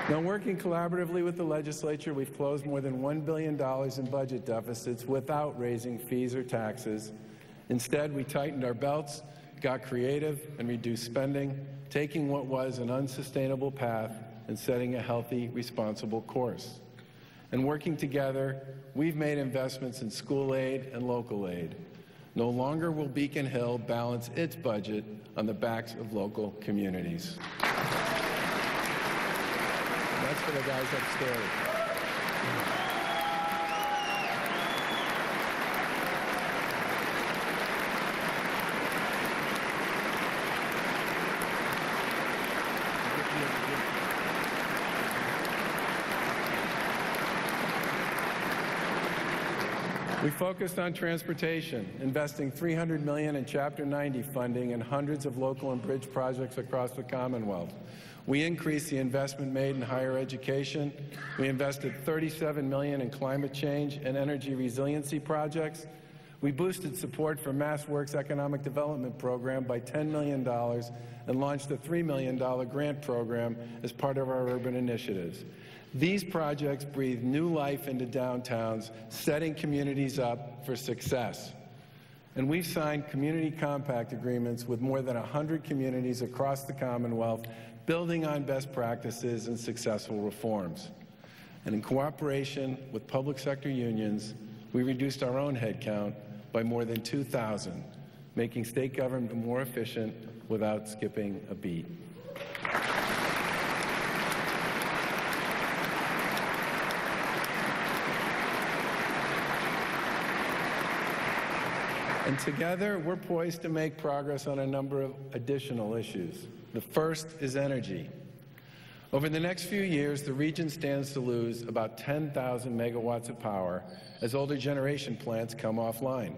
Now, working collaboratively with the legislature, we've closed more than $1 billion in budget deficits without raising fees or taxes. Instead, we tightened our belts, got creative, and reduced spending, taking what was an unsustainable path and setting a healthy, responsible course. And working together, we've made investments in school aid and local aid. No longer will Beacon Hill balance its budget on the backs of local communities. That's for the guys upstairs. We focused on transportation, investing $300 million in Chapter 90 funding and hundreds of local and bridge projects across the Commonwealth. We increased the investment made in higher education. We invested $37 million in climate change and energy resiliency projects. We boosted support for MassWorks Economic Development Program by $10 million and launched a $3 million grant program as part of our urban initiatives. These projects breathe new life into downtowns, setting communities up for success. And we've signed community compact agreements with more than 100 communities across the Commonwealth, building on best practices and successful reforms. And in cooperation with public sector unions, we reduced our own headcount by more than 2,000, making state government more efficient without skipping a beat. And together, we're poised to make progress on a number of additional issues. The first is energy. Over the next few years, the region stands to lose about 10,000 megawatts of power as older generation plants come offline.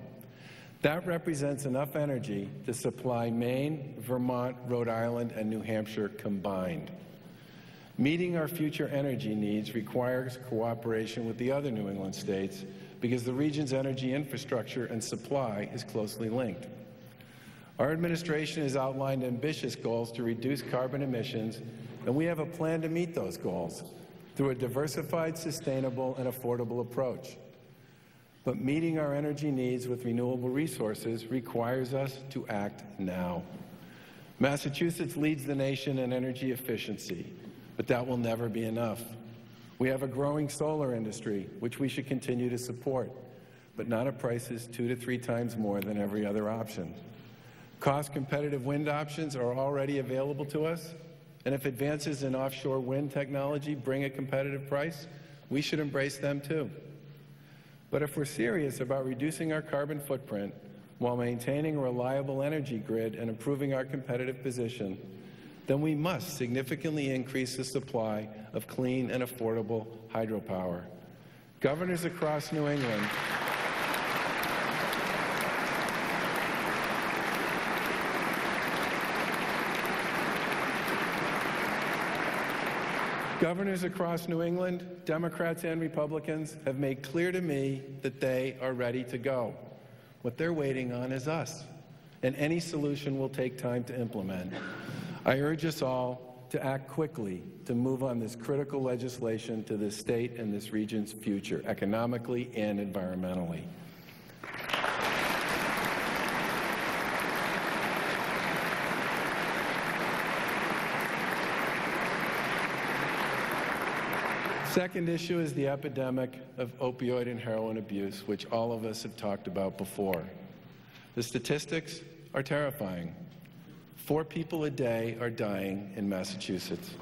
That represents enough energy to supply Maine, Vermont, Rhode Island, and New Hampshire combined. Meeting our future energy needs requires cooperation with the other New England states because the region's energy infrastructure and supply is closely linked. Our administration has outlined ambitious goals to reduce carbon emissions, and we have a plan to meet those goals through a diversified, sustainable, and affordable approach. But meeting our energy needs with renewable resources requires us to act now. Massachusetts leads the nation in energy efficiency, but that will never be enough. We have a growing solar industry, which we should continue to support, but not at prices 2 to 3 times more than every other option. Cost-competitive wind options are already available to us, and if advances in offshore wind technology bring a competitive price, we should embrace them too. But if we're serious about reducing our carbon footprint while maintaining a reliable energy grid and improving our competitive position, then we must significantly increase the supply of clean and affordable hydropower. Governors across New England Democrats and Republicans, have made clear to me that they are ready to go. What they're waiting on is us, and any solution will take time to implement. I urge us all to act quickly to move on this critical legislation to this state and this region's future, economically and environmentally. Second issue is the epidemic of opioid and heroin abuse, which all of us have talked about before. The statistics are terrifying. 4 people a day are dying in Massachusetts.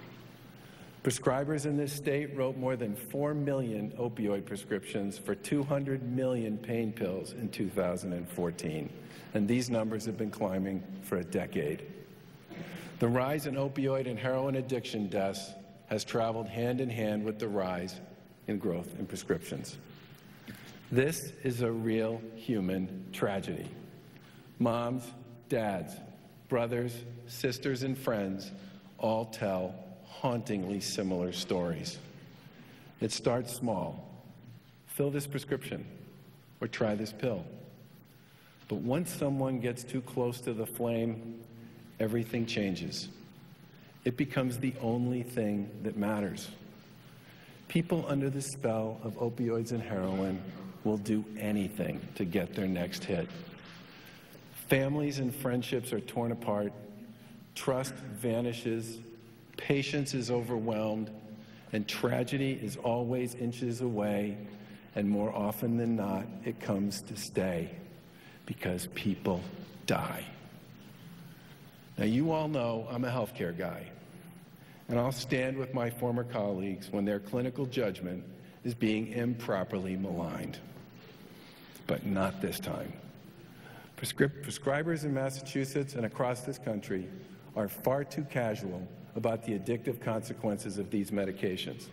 Prescribers in this state wrote more than 4 million opioid prescriptions for 200 million pain pills in 2014, and these numbers have been climbing for a decade. The rise in opioid and heroin addiction deaths has traveled hand in hand with the rise in growth in prescriptions. This is a real human tragedy. Moms, dads, brothers, sisters, and friends all tell hauntingly similar stories. It starts small. Fill this prescription or try this pill. But once someone gets too close to the flame, everything changes. it becomes the only thing that matters. People under the spell of opioids and heroin will do anything to get their next hit. Families and friendships are torn apart, trust vanishes, patience is overwhelmed, and tragedy is always inches away, and more often than not, it comes to stay, because people die. Now, you all know I'm a healthcare guy, and I'll stand with my former colleagues when their clinical judgment is being improperly maligned. But not this time. Prescribers in Massachusetts and across this country are far too casual about the addictive consequences of these medications.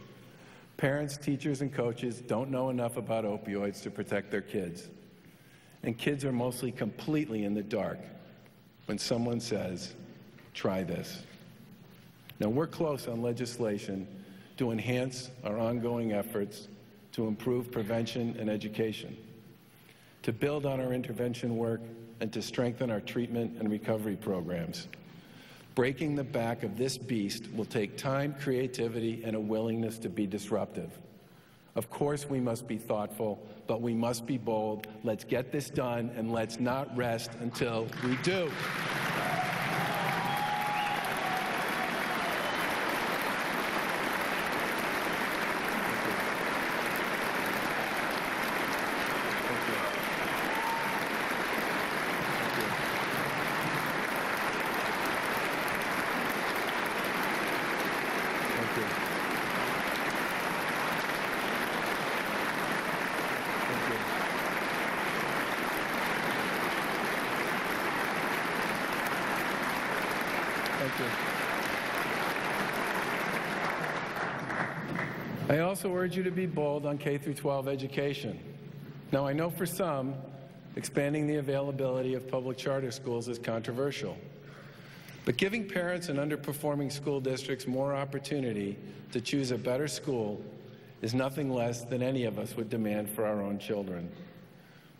Parents, teachers, and coaches don't know enough about opioids to protect their kids. And kids are mostly completely in the dark when someone says, "Try this." Now, we're close on legislation to enhance our ongoing efforts to improve prevention and education, to build on our intervention work, and to strengthen our treatment and recovery programs. Breaking the back of this beast will take time, creativity, and a willingness to be disruptive. Of course, we must be thoughtful, but we must be bold. Let's get this done, and let's not rest until we do. I also urge you to be bold on K-12 education. Now, I know for some, expanding the availability of public charter schools is controversial. But giving parents in underperforming school districts more opportunity to choose a better school is nothing less than any of us would demand for our own children.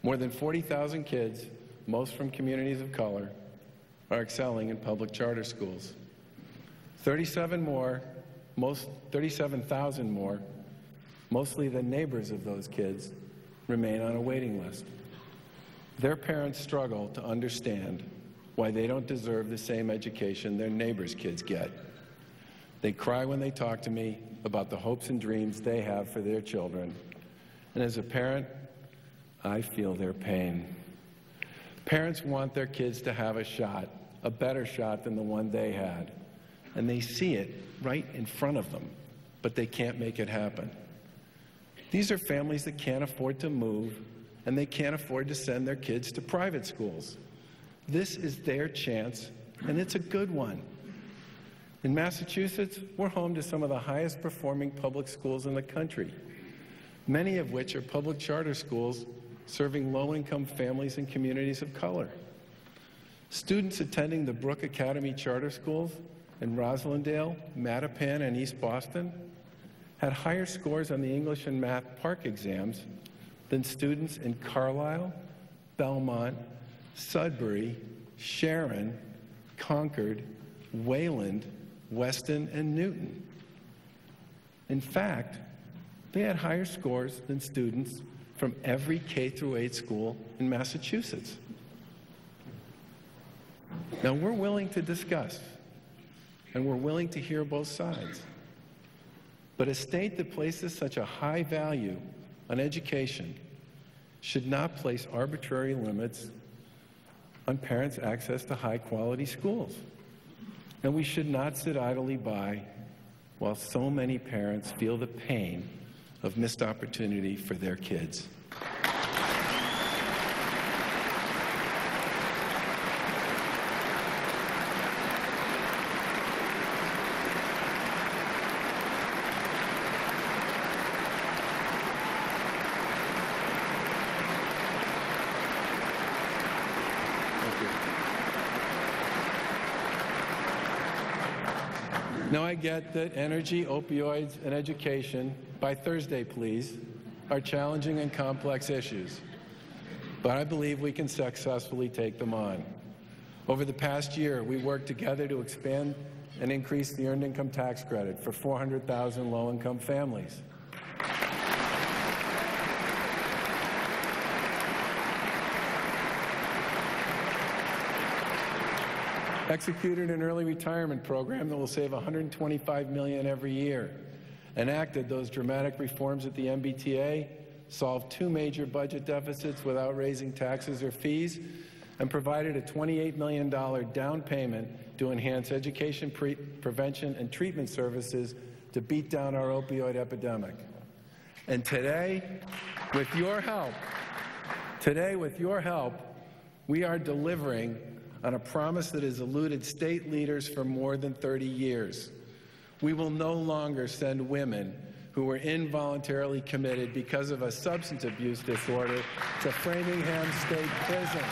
More than 40,000 kids, most from communities of color, are excelling in public charter schools. 37,000 more, mostly the neighbors of those kids, remain on a waiting list. Their parents struggle to understand why they don't deserve the same education their neighbors' kids get. They cry when they talk to me about the hopes and dreams they have for their children. And as a parent, I feel their pain. Parents want their kids to have a shot, a better shot than the one they had. And they see it right in front of them, but they can't make it happen. These are families that can't afford to move, and they can't afford to send their kids to private schools. This is their chance, and it's a good one. In Massachusetts, we're home to some of the highest performing public schools in the country, many of which are public charter schools serving low-income families and communities of color. Students attending the Brooke Academy charter schools in Roslindale, Mattapan, and East Boston had higher scores on the English and Math PARCC exams than students in Carlisle, Belmont, Sudbury, Sharon, Concord, Wayland, Weston, and Newton. In fact, they had higher scores than students from every K-8 school in Massachusetts. Now, we're willing to discuss, and we're willing to hear both sides. But a state that places such a high value on education should not place arbitrary limits on parents' access to high-quality schools. And we should not sit idly by while so many parents feel the pain of missed opportunity for their kids. Now, I get that energy, opioids, and education, by Thursday, please, are challenging and complex issues. But I believe we can successfully take them on. Over the past year, we worked together to expand and increased the Earned Income Tax Credit for 400,000 low-income families. Executed an early retirement program that will save $125 million every year. Enacted those dramatic reforms at the MBTA, solved 2 major budget deficits without raising taxes or fees, and provided a $28 million down payment to enhance education, prevention, and treatment services to beat down our opioid epidemic. And today, with your help, we are delivering on a promise that has eluded state leaders for more than 30 years. We will no longer send women who were involuntarily committed because of a substance abuse disorder to Framingham State Prison.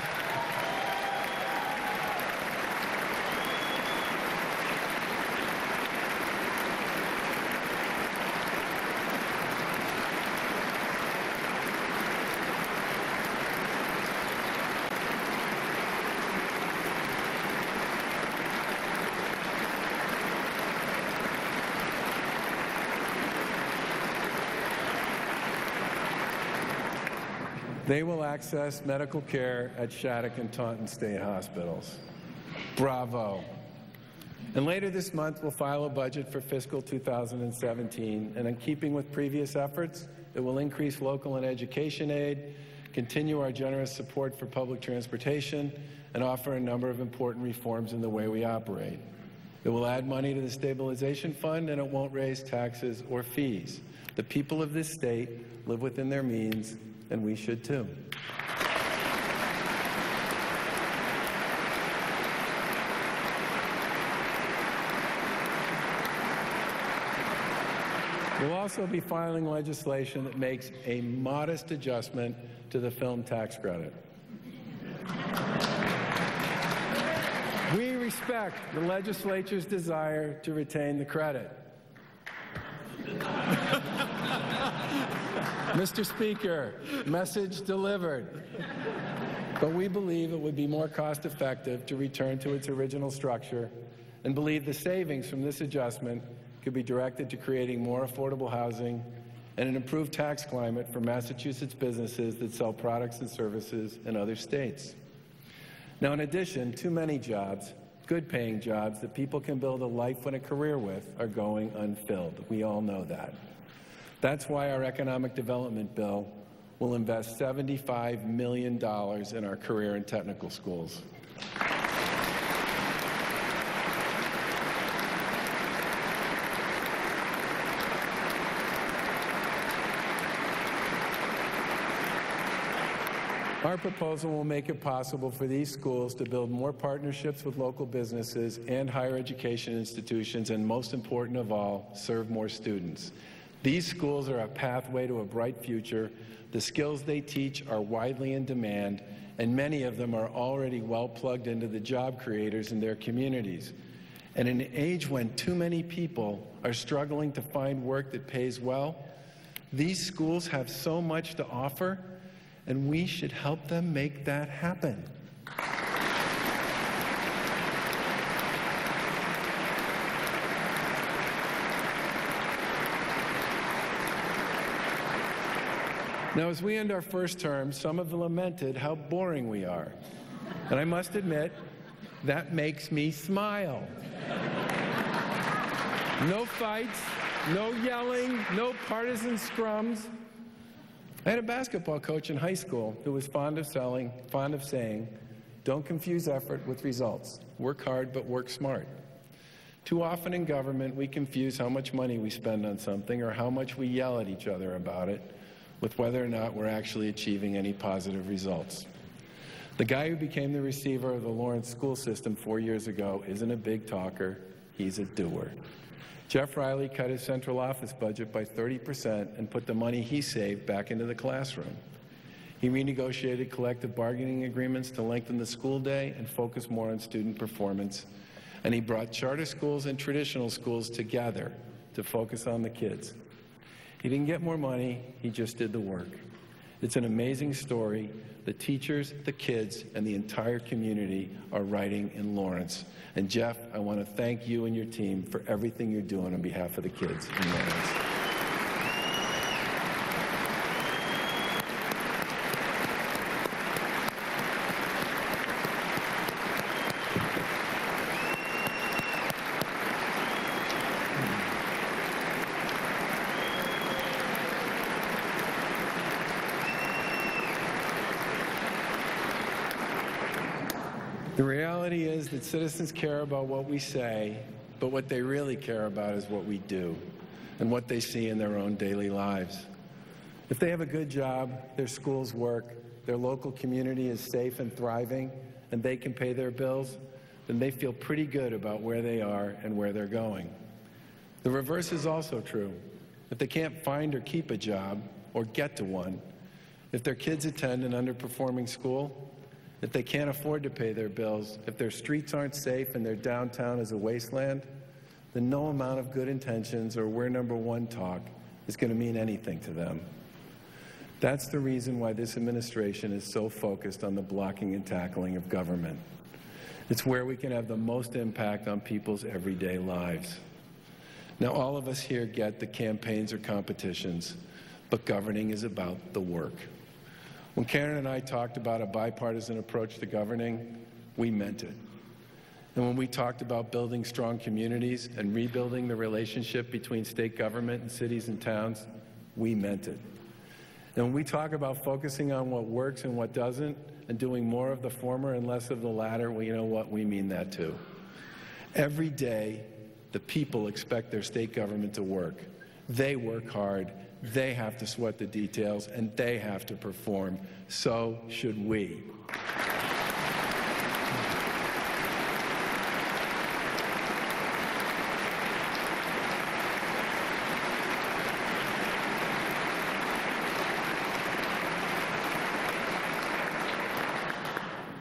They will access medical care at Shattuck and Taunton State Hospitals. Bravo. And later this month, we'll file a budget for fiscal 2017, and in keeping with previous efforts, it will increase local and education aid, continue our generous support for public transportation, and offer a number of important reforms in the way we operate. It will add money to the stabilization fund, and it won't raise taxes or fees. The people of this state live within their means, and we should too. We'll also be filing legislation that makes a modest adjustment to the film tax credit. We respect the legislature's desire to retain the credit. Mr. Speaker, message delivered. But we believe it would be more cost-effective to return to its original structure, and believe the savings from this adjustment could be directed to creating more affordable housing and an improved tax climate for Massachusetts businesses that sell products and services in other states. Now, in addition, too many jobs, good-paying jobs that people can build a life and a career with, are going unfilled. We all know that. That's why our economic development bill will invest $75 million in our career and technical schools. Our proposal will make it possible for these schools to build more partnerships with local businesses and higher education institutions, and most important of all, serve more students. These schools are a pathway to a bright future. The skills they teach are widely in demand, and many of them are already well plugged into the job creators in their communities. And in an age when too many people are struggling to find work that pays well, these schools have so much to offer, and we should help them make that happen. Now, as we end our first term, some have lamented how boring we are. And I must admit, that makes me smile. No fights, no yelling, no partisan scrums. I had a basketball coach in high school who was fond of saying, don't confuse effort with results. Work hard, but work smart. Too often in government, we confuse how much money we spend on something or how much we yell at each other about it with whether or not we're actually achieving any positive results. The guy who became the receiver of the Lawrence school system 4 years ago isn't a big talker, he's a doer. Jeff Riley cut his central office budget by 30% and put the money he saved back into the classroom. He renegotiated collective bargaining agreements to lengthen the school day and focus more on student performance. And he brought charter schools and traditional schools together to focus on the kids. He didn't get more money, he just did the work. It's an amazing story the teachers, the kids, and the entire community are writing in Lawrence. And Jeff, I want to thank you and your team for everything you're doing on behalf of the kids in Lawrence. The reality is that citizens care about what we say, but what they really care about is what we do and what they see in their own daily lives. If they have a good job, their schools work, their local community is safe and thriving, and they can pay their bills, then they feel pretty good about where they are and where they're going. The reverse is also true. If they can't find or keep a job or get to one, if their kids attend an underperforming school, if they can't afford to pay their bills, if their streets aren't safe and their downtown is a wasteland, then no amount of good intentions or we're number one talk is going to mean anything to them. That's the reason why this administration is so focused on the blocking and tackling of government. It's where we can have the most impact on people's everyday lives. Now, all of us here get that campaigns are competitions, but governing is about the work. When Karen and I talked about a bipartisan approach to governing, we meant it. And when we talked about building strong communities and rebuilding the relationship between state government and cities and towns, we meant it. And when we talk about focusing on what works and what doesn't, and doing more of the former and less of the latter, well, you know what? We mean that too. Every day, the people expect their state government to work. They work hard. They have to sweat the details, and they have to perform. So should we.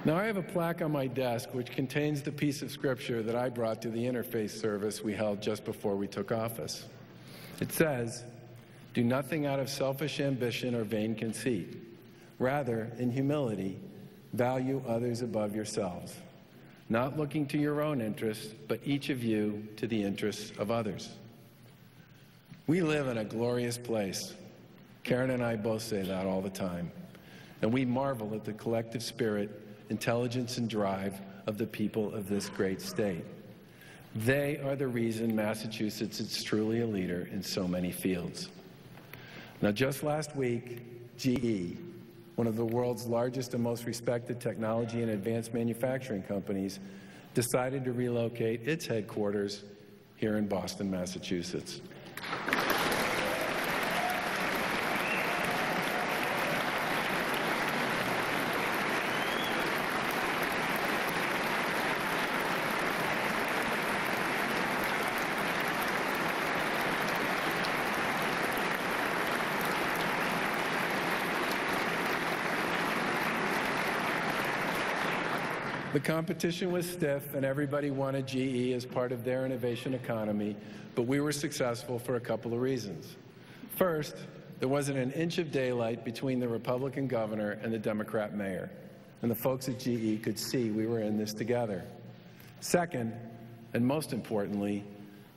Now, I have a plaque on my desk which contains the piece of scripture that I brought to the interfaith service we held just before we took office. It says, "Do nothing out of selfish ambition or vain conceit. Rather, in humility, value others above yourselves, not looking to your own interests, but each of you to the interests of others." We live in a glorious place. Karen and I both say that all the time. And we marvel at the collective spirit, intelligence, and drive of the people of this great state. They are the reason Massachusetts is truly a leader in so many fields. Now, just last week, GE, one of the world's largest and most respected technology and advanced manufacturing companies, decided to relocate its headquarters here in Boston, Massachusetts. The competition was stiff, and everybody wanted GE as part of their innovation economy, but we were successful for a couple of reasons. First, there wasn't an inch of daylight between the Republican governor and the Democrat mayor, and the folks at GE could see we were in this together. Second, and most importantly,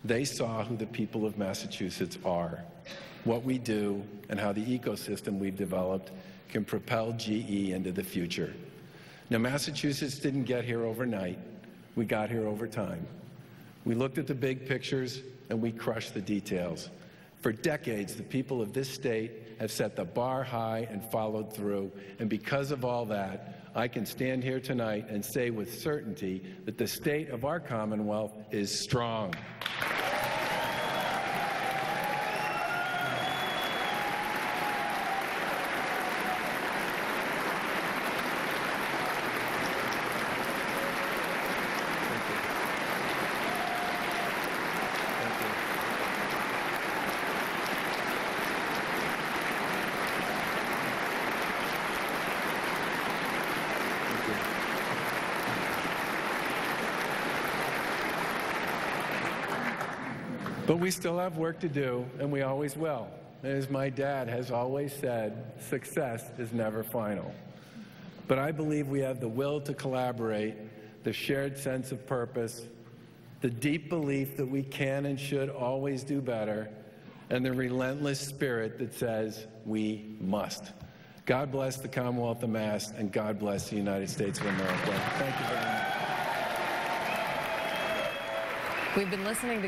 they saw who the people of Massachusetts are, what we do, and how the ecosystem we've developed can propel GE into the future. Now, Massachusetts didn't get here overnight. We got here over time. We looked at the big pictures, and we crushed the details. For decades, the people of this state have set the bar high and followed through, and because of all that, I can stand here tonight and say with certainty that the state of our Commonwealth is strong. But we still have work to do, and we always will. and as my dad has always said, success is never final. But I believe we have the will to collaborate, the shared sense of purpose, the deep belief that we can and should always do better, and the relentless spirit that says we must. God bless the Commonwealth of Mass, and God bless the United States of America. Thank you very much. We've been listening to